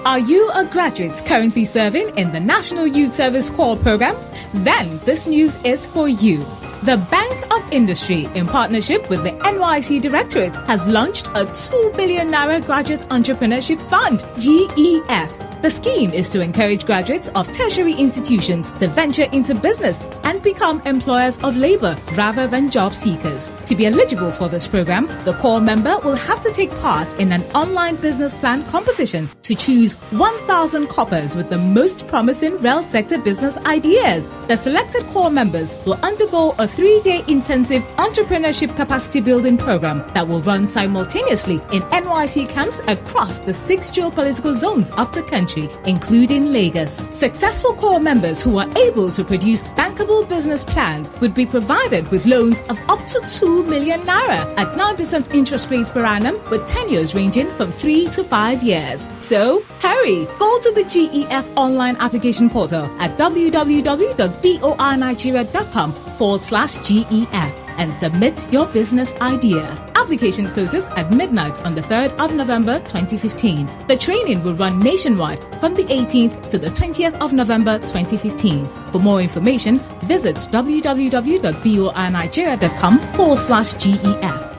Are you a graduate currently serving in the National Youth Service Corps program? Then this news is for you. The Bank of Industry, in partnership with the NYC Directorate, has launched a 2 billion Naira Graduate Entrepreneurship Fund, GEF. The scheme is to encourage graduates of tertiary institutions to venture into business and become employers of labor rather than job seekers. To be eligible for this program, the Corps member will have to take part in an online business plan competition to choose 1,000 coppers with the most promising rail sector business ideas. The selected Corps members will undergo a 3-day intensive entrepreneurship capacity building program that will run simultaneously in NYC camps across the 6 geopolitical zones of the country, including Lagos. Successful Corps members who are able to produce bankable business plans would be provided with loans of up to 2 million Naira at 9% interest rates per annum, with tenures ranging from 3 to 5 years. So, hurry! Go to the GEF online application portal at www.boinigeria.com/GEF and submit your business idea. Application closes at midnight on the 3rd of November 2015. The training will run nationwide from the 18th to the 20th of November 2015. For more information, visit www.boinigeria.com/GEF.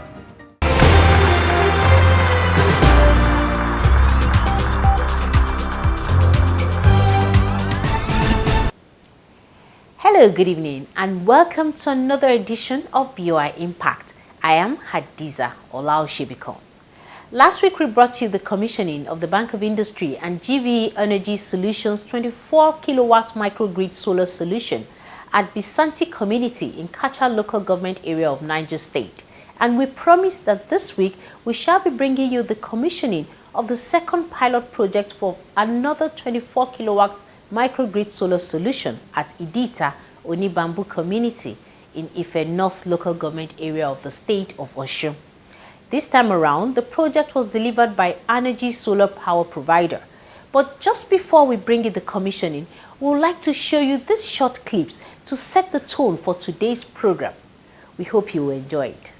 Hello, good evening, and welcome to another edition of BOI Impact. I am Hadiza Olaosebikan. Last week, we brought you the commissioning of the Bank of Industry and GVE Energy Solutions 24 kilowatt microgrid solar solution at Bisanti Community in Kacha local government area of Niger State. And we promised that this week we shall be bringing you the commissioning of the second pilot project for another 24 kilowatt microgrid solar solution at Idita Onibambu Community in Ife North local government area of the state of Osun. This time around, the project was delivered by Energy Solar Power Provider. But just before we bring you the commissioning, we would like to show you these short clips to set the tone for today's program. We hope you will enjoy it.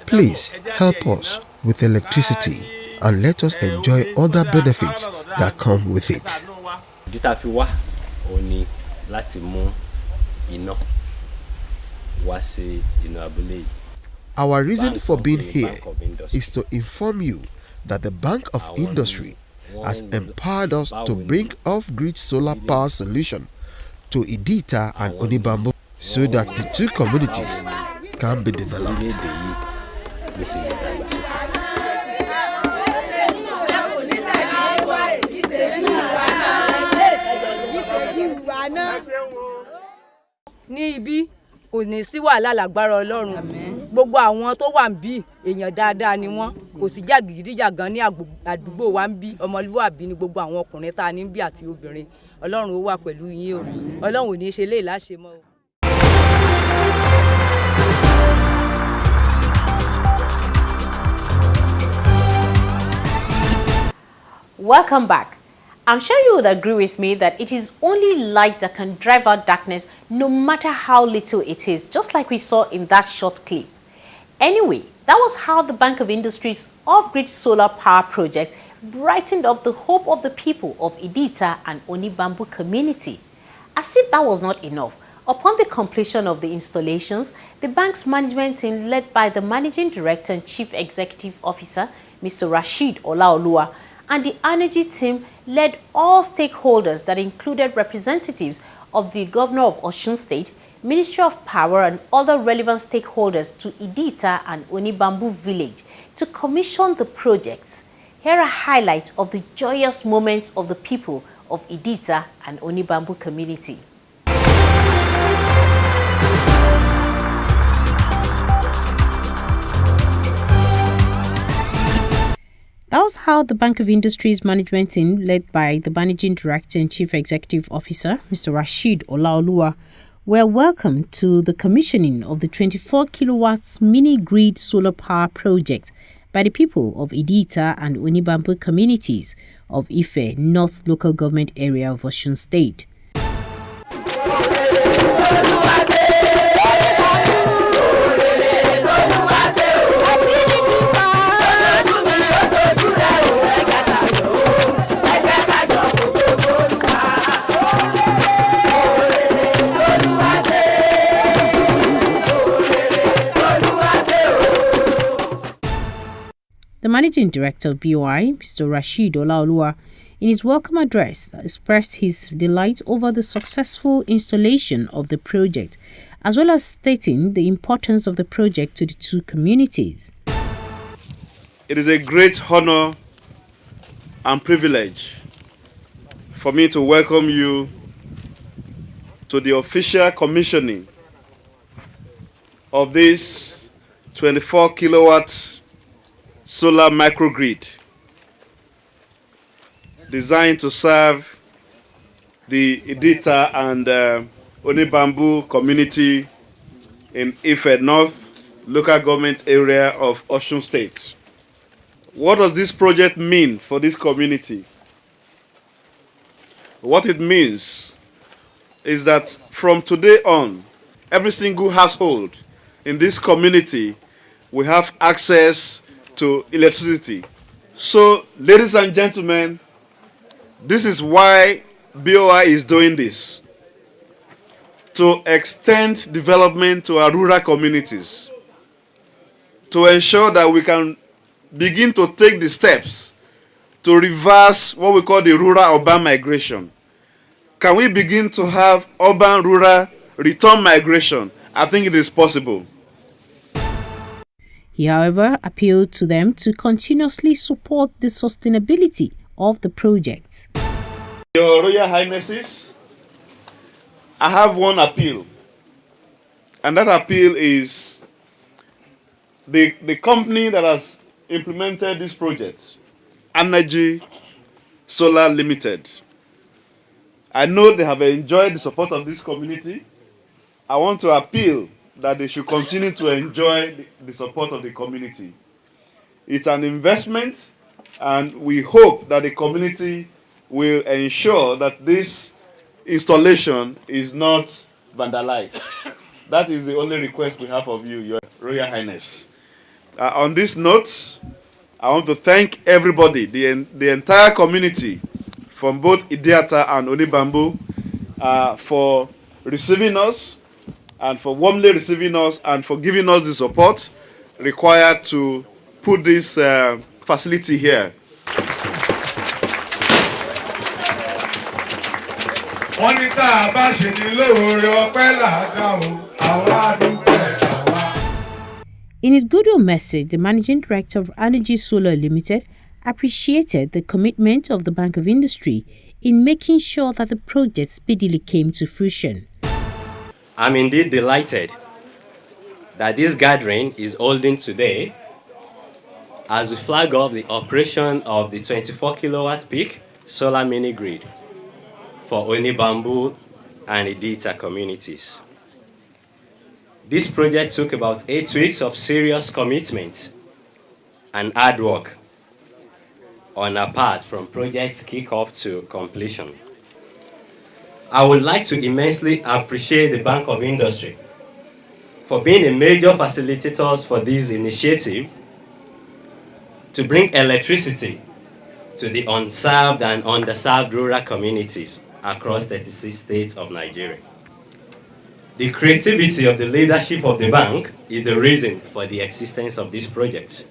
Please help us with electricity and let us enjoy other benefits that come with it. Our reason for being here is to inform you that the Bank of Industry has empowered us to bring off-grid solar power solution to Idita and Onibambo so that the two communities can be developed. Ní ibi kò ní sí wàhálà lágbára Ọlọ́run. Gbogbo àwọn tó wà ńbí èèyàn dáadáa ni wọ́n. Kò sí jàgídíjàgan ní àdúgbò wa ńbí. Ọmọlúwàbí ni gbogbo àwọn ọkùnrin tá ní ńbí àti obìnrin. Ọlọ́run ó wà pẹ̀lú yín o. Ọlọ́run ò ní ṣe léè láṣẹ mọ́ o. Welcome back. I'm sure you would agree with me that it is only light that can drive out darkness, no matter how little it is, just like we saw in that short clip. Anyway, that was how the Bank of Industry's off-grid solar power project brightened up the hope of the people of Idita and Onibambu community. As if that was not enough, upon the completion of the installations, the bank's management team, led by the Managing Director and Chief Executive Officer, Mr. Rasheed Olaoluwa, and the energy team led all stakeholders that included representatives of the Governor of Osun State, Ministry of Power and other relevant stakeholders to Idita and Onibambu village to commission the projects. Here are highlights of the joyous moments of the people of Idita and Onibambu community. That That was how the Bank of Industry's management team, led by the Managing Director and Chief Executive Officer, Mr. Rasheed Olaoluwa, were welcomed to the commissioning of the 24 kilowatts mini-grid solar power project by the people of Hadiza and Onibambu communities of Ife North Local Government Area of Osun State. The Managing Director of BOI, Mr. Rasheed Olaoluwa, in his welcome address, expressed his delight over the successful installation of the project, as well as stating the importance of the project to the two communities. It is a great honor and privilege for me to welcome you to the official commissioning of this 24 kilowatt solar microgrid designed to serve the Hadiza and Onibambu community in Ife North Local Government Area of Osun State. What does this project mean for this community? What it means is that from today on, every single household in this community will have access to electricity. So, ladies and gentlemen, this is why BOI is doing this, to extend development to our rural communities, to ensure that we can begin to take the steps to reverse what we call the rural-urban migration. Can we begin to have urban-rural return migration? I think it is possible. He, however, appealed to them to continuously support the sustainability of the project. Your Royal Highnesses, I have one appeal, and that appeal is the company that has implemented this project, Energy Solar Limited. I know they have enjoyed the support of this community. I want to appeal that they should continue to enjoy the support of the community. It's an investment, and we hope that the community will ensure that this installation is not vandalized. That is the only request we have of you, Your Royal Highness. On this note, I want to thank everybody, the entire community, from both Hadiza and Onibambu, for receiving us, and for warmly receiving us, and for giving us the support required to put this facility here. In his goodwill message, the Managing Director of Energy Solar Limited appreciated the commitment of the Bank of Industry in making sure that the project speedily came to fruition. I'm indeed delighted that this gathering is holding today as we flag off the operation of the 24 kilowatt peak solar mini grid for Onibambu and Hadiza communities. This project took about 8 weeks of serious commitment and hard work on our part from project kickoff to completion. I would like to immensely appreciate the Bank of Industry for being a major facilitator for this initiative to bring electricity to the unserved and underserved rural communities across 36 states of Nigeria. The creativity of the leadership of the bank is the reason for the existence of this project.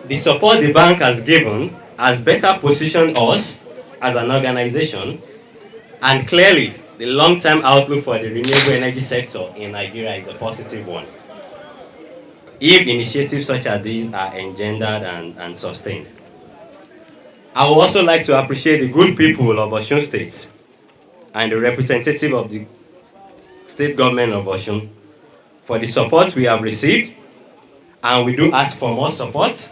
The support the bank has given has better positioned us as an organization, and clearly the long-term outlook for the renewable energy sector in Nigeria is a positive one, if initiatives such as these are engendered and sustained. I would also like to appreciate the good people of Osun State and the representative of the state government of Osun for the support we have received, and we do ask for more support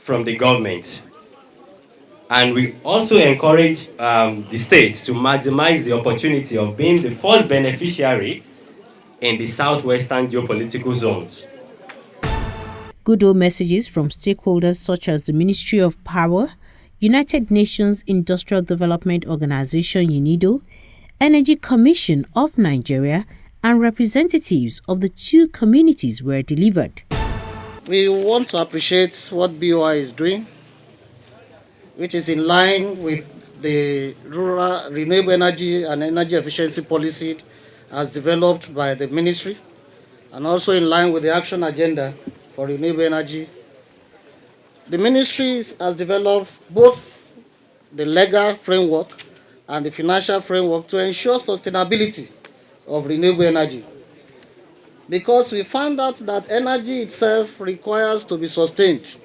from the government. And we also encourage the state to maximize the opportunity of being the first beneficiary in the southwestern geopolitical zones. Good old messages from stakeholders such as the Ministry of Power, United Nations Industrial Development Organization UNIDO, Energy Commission of Nigeria, and representatives of the two communities were delivered. We want to appreciate what BOI is doing, which is in line with the rural renewable energy and energy efficiency policy as developed by the ministry, and also in line with the action agenda for renewable energy. The ministry has developed both the legal framework and the financial framework to ensure sustainability of renewable energy. Because we found out that energy itself requires to be sustained.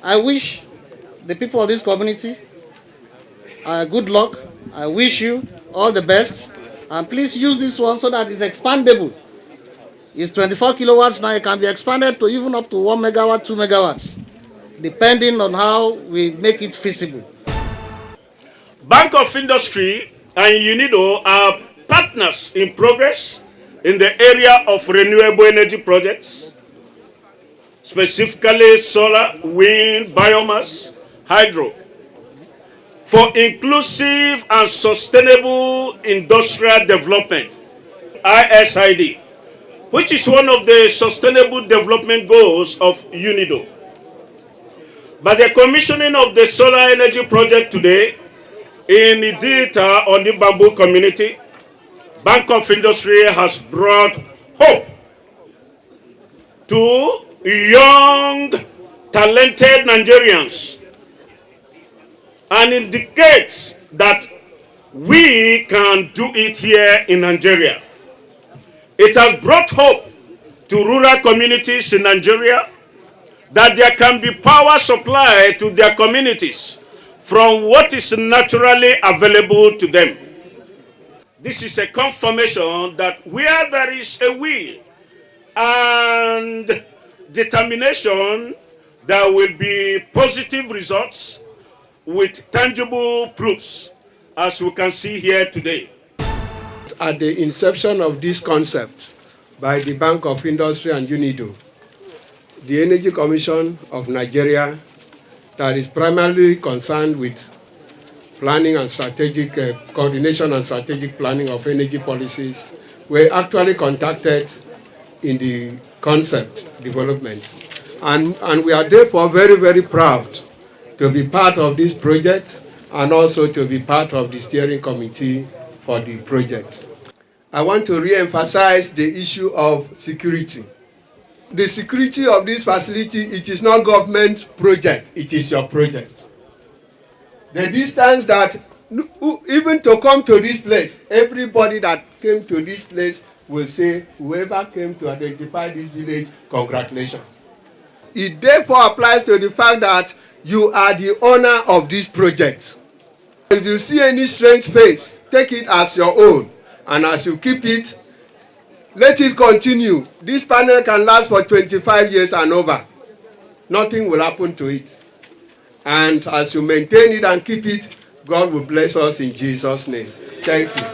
I wish the people of this community good luck. I wish you all the best. And please use this one so that it's expandable. It's 24 kilowatts now. It can be expanded to even up to 1 megawatt, 2 megawatts, depending on how we make it feasible. Bank of Industry and UNIDO are partners in progress in the area of renewable energy projects, specifically solar, wind, biomass, hydro, for inclusive and sustainable industrial development, ISID, which is one of the sustainable development goals of UNIDO. By the commissioning of the solar energy project today in Hadiza on the Bamboo community, Bank of Industry has brought hope to young, talented Nigerians and indicates that we can do it here in Nigeria. It has brought hope to rural communities in Nigeria that there can be power supply to their communities from what is naturally available to them. This is a confirmation that where there is a will and determination, there will be positive results with tangible proofs, as we can see here today. At the inception of this concept by the Bank of Industry and UNIDO, the Energy Commission of Nigeria, that is primarily concerned with planning and strategic coordination and strategic planning of energy policies, were actually contacted in the concept development. And we are therefore very, very proud to be part of this project and also to be part of the steering committee for the project. I want to re-emphasize the issue of security. The security of this facility, it is not government project, it is your project. The distance that, even to come to this place, everybody that came to this place will say, whoever came to identify this village, congratulations. It therefore applies to the fact that you are the owner of this project. If you see any strange face, take it as your own. And as you keep it, let it continue. This panel can last for 25 years and over. Nothing will happen to it. And as you maintain it and keep it, God will bless us in Jesus' name. Thank you.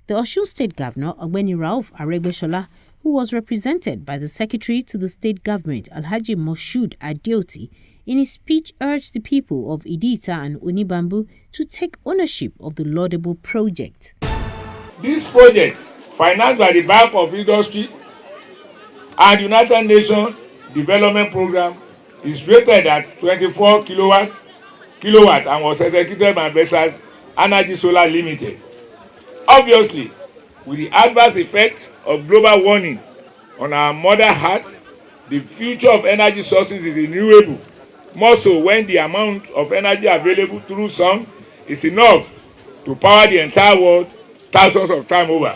The Osun State Governor, Ogbeni Rauf Aregbesola, who was represented by the Secretary to the State Government, Alhaji Moshood Adeoti, in his speech urged the people of Hadiza and Onibambu to take ownership of the laudable project. This project, financed by the Bank of Industry and United Nations Development Program, is rated at 24 kilowatt and was executed by Vesas Energy Solar Limited. Obviously, with the adverse effect of global warming on our mother earth, the future of energy sources is renewable, more so when the amount of energy available through sun is enough to power the entire world thousands of times over.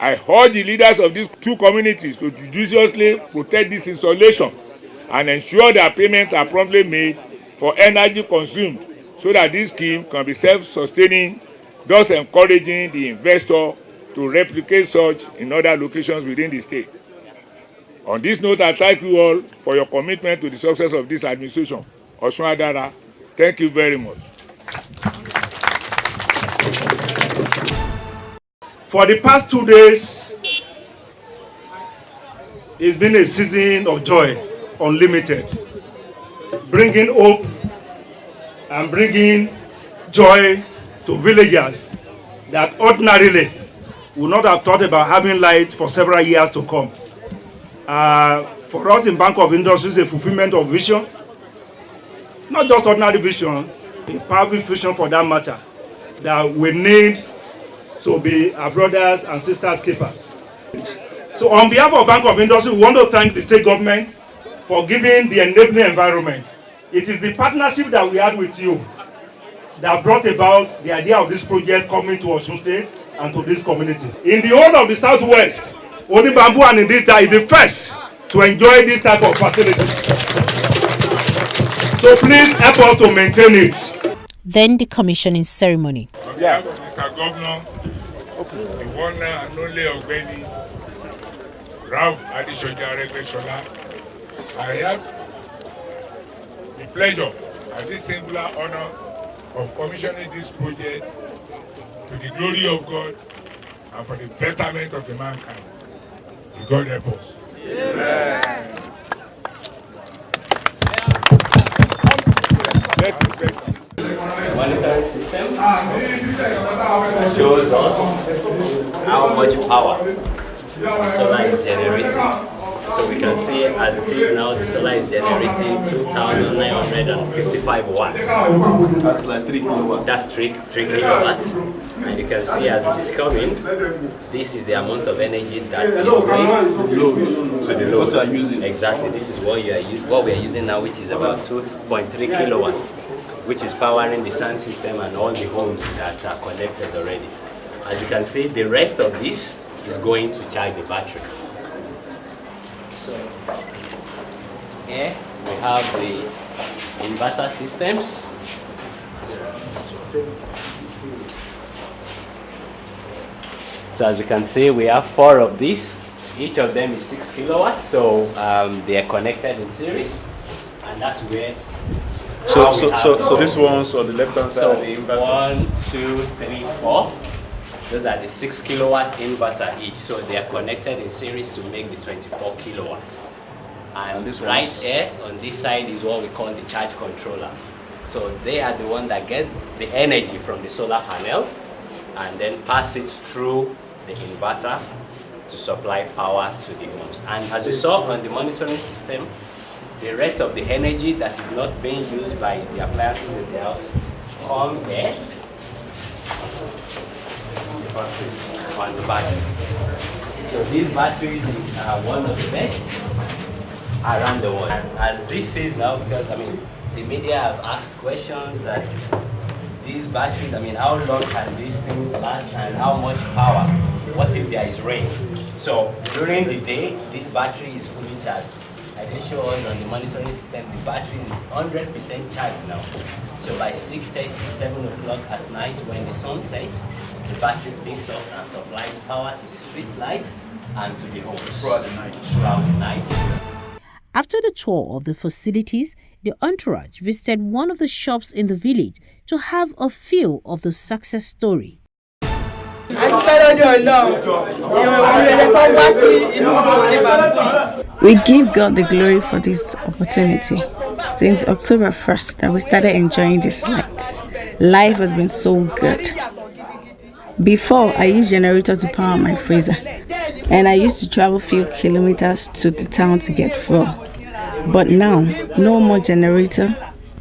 I urge the leaders of these two communities to judiciously protect this installation and ensure that payments are promptly made for energy consumed so that this scheme can be self-sustaining, thus encouraging the investor to replicate such in other locations within the state. On this note, I thank you all for your commitment to the success of this administration. Osun Adara, thank you very much. For the past 2 days, it's been a season of joy, unlimited, bringing hope and bringing joy to villagers that ordinarily would not have thought about having light for several years to come. For us in Bank of Industries, a fulfillment of vision, not just ordinary vision, a powerful vision for that matter, that we need to be our brothers and sisters keepers. So on behalf of Bank of Industry, we want to thank the state government for giving the enabling environment. It is the partnership that we had with you that brought about the idea of this project coming to Osun State and to this community. In the whole of the Southwest, only Bamboo and Hadiza is the first to enjoy this type of facility. So please help us to maintain it. Then the commissioning ceremony. Yeah, Mr. Governor, the one and only Ogbeni Ralph Adishoja, I have the pleasure and this singular honor of commissioning this project to the glory of God and for the betterment of the mankind. May God help us. Amen. Monitoring system shows us how much power the solar is generating. So we can see as it is now, the solar is generating 2,955 watts. That's like 3 kilowatts. That's 3 kilowatts. And you can see as it is coming, this is the amount of energy that is going to the load. What you are using. Exactly. This is what we are using now, which is about 2.3 kilowatts, which is powering the sound system and all the homes that are connected already. As you can see, the rest of this is going to charge the battery. So here we have the inverter systems. So as you can see, we have 4 of these. Each of them is 6 kilowatts. So they are connected in series, and that's where. So this one's on the left hand side. So of the inverter. 1, 2, 3, 4. Those are the 6 kilowatt inverter each. So they are connected in series to make the 24 kilowatts. And this right here on this side is what we call the charge controller. So they are the one that get the energy from the solar panel and then pass it through the inverter to supply power to the homes. And as we saw on the monitoring system, the rest of the energy that is not being used by the appliances in the house comes here on the battery. So these batteries are one of the best around the world. And as this is now, because the media have asked questions that these batteries, how long can these things last and how much power? What if there is rain? So during the day, this battery is fully charged. I can show us on the monitoring system, the battery is 100% charged now. So by 6:30, 7 o'clock at night, when the sun sets, the battery picks up and supplies power to the street lights and to the homes throughout the night. After the tour of the facilities, the entourage visited one of the shops in the village to have a feel of the success story. We give God the glory for this opportunity. Since October 1st that we started enjoying this light. Life has been so good. Before, I used generator to power my freezer, and I used to travel few kilometers to the town to get fuel. But now, no more generator.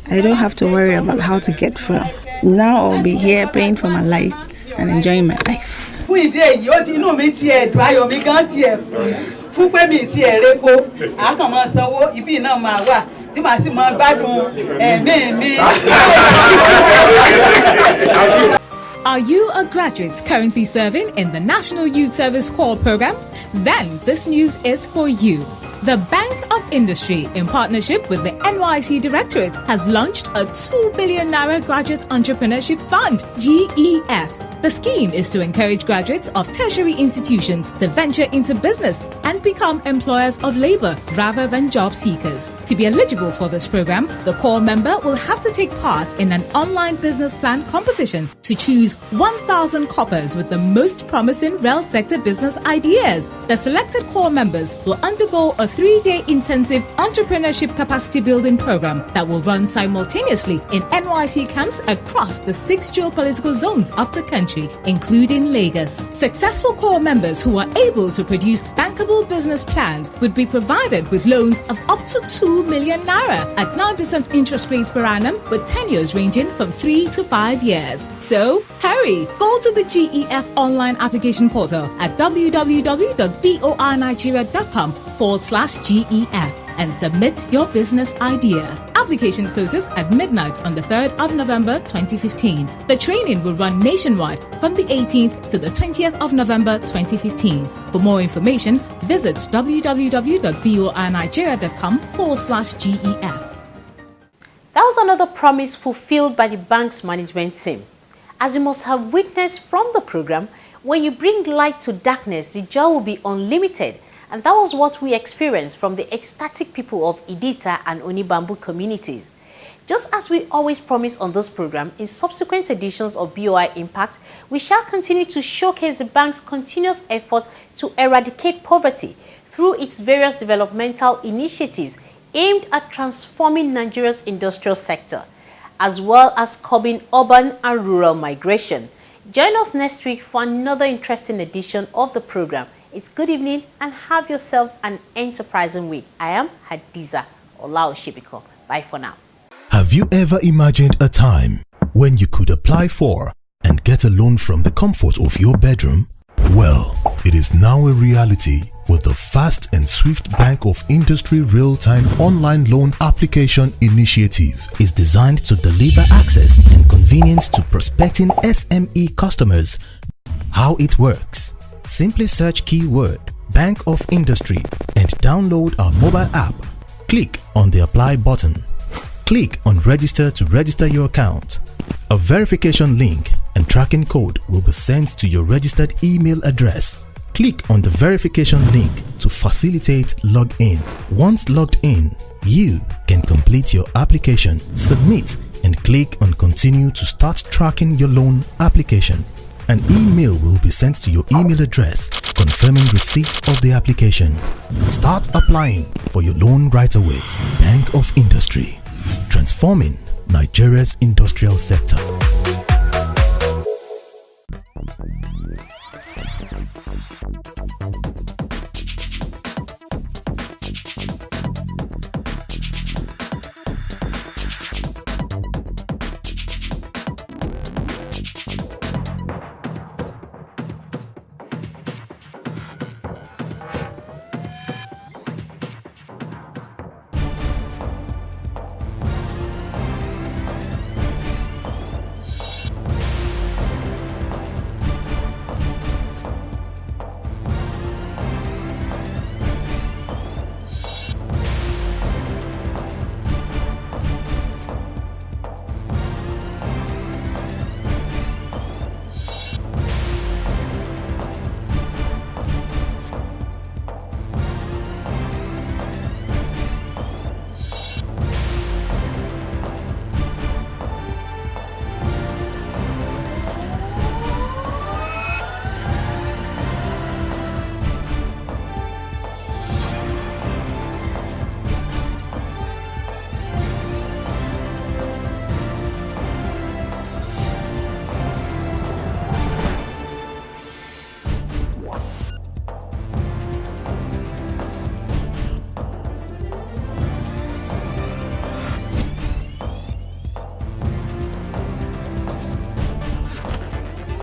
I don't have to worry about how to get fuel. Now I'll be here paying for my lights and enjoying my life. Are you a graduate currently serving in the National Youth Service Corps program? Then this news is for you. The Bank of Industry, in partnership with the NYC Directorate, has launched a 2 billion Naira Graduate Entrepreneurship Fund, GEF. The scheme is to encourage graduates of tertiary institutions to venture into business and become employers of labor rather than job seekers. To be eligible for this program, the core member will have to take part in an online business plan competition to choose 1,000 coppers with the most promising rail sector business ideas. The selected core members will undergo a 3-day intensive entrepreneurship capacity building program that will run simultaneously in NYC camps across the 6 geopolitical zones of the country, including Lagos. Successful core members who are able to produce bankable business plans would be provided with loans of up to 2 million naira at 9% interest rates per annum, with tenures ranging from 3 to 5 years. So, hurry! Go to the GEF online application portal at www.boinigeria.com/GEF and submit your business idea. Application closes at midnight on the 3rd of November 2015. The training will run nationwide from the 18th to the 20th of November 2015. For more information, visit www.boinigeria.com/GEF. That was another promise fulfilled by the bank's management team. As you must have witnessed from the program, when you bring light to darkness, the joy will be unlimited. And that was what we experienced from the ecstatic people of Idita and Onibambu communities. Just as we always promise on this program, in subsequent editions of BOI Impact, we shall continue to showcase the bank's continuous effort to eradicate poverty through its various developmental initiatives aimed at transforming Nigeria's industrial sector, as well as curbing urban and rural migration. Join us next week for another interesting edition of the program. It's good evening and have yourself an enterprising week. I am Hadiza Olaosebikan. Bye for now. Have you ever imagined a time when you could apply for and get a loan from the comfort of your bedroom? Well, it is now a reality with the fast and swift Bank of Industry real-time online loan application initiative. Is designed to deliver access and convenience to prospecting SME customers. How it works? Simply search keyword Bank of Industry and download our mobile app. Click on the apply button. Click on register to register your account. A verification link and tracking code will be sent to your registered email address. Click on the verification link to facilitate login. Once logged in, you can complete your application, submit, and click on continue to start tracking your loan application. An email will be sent to your email address confirming receipt of the application. Start applying for your loan right away. Bank of Industry, transforming Nigeria's industrial sector.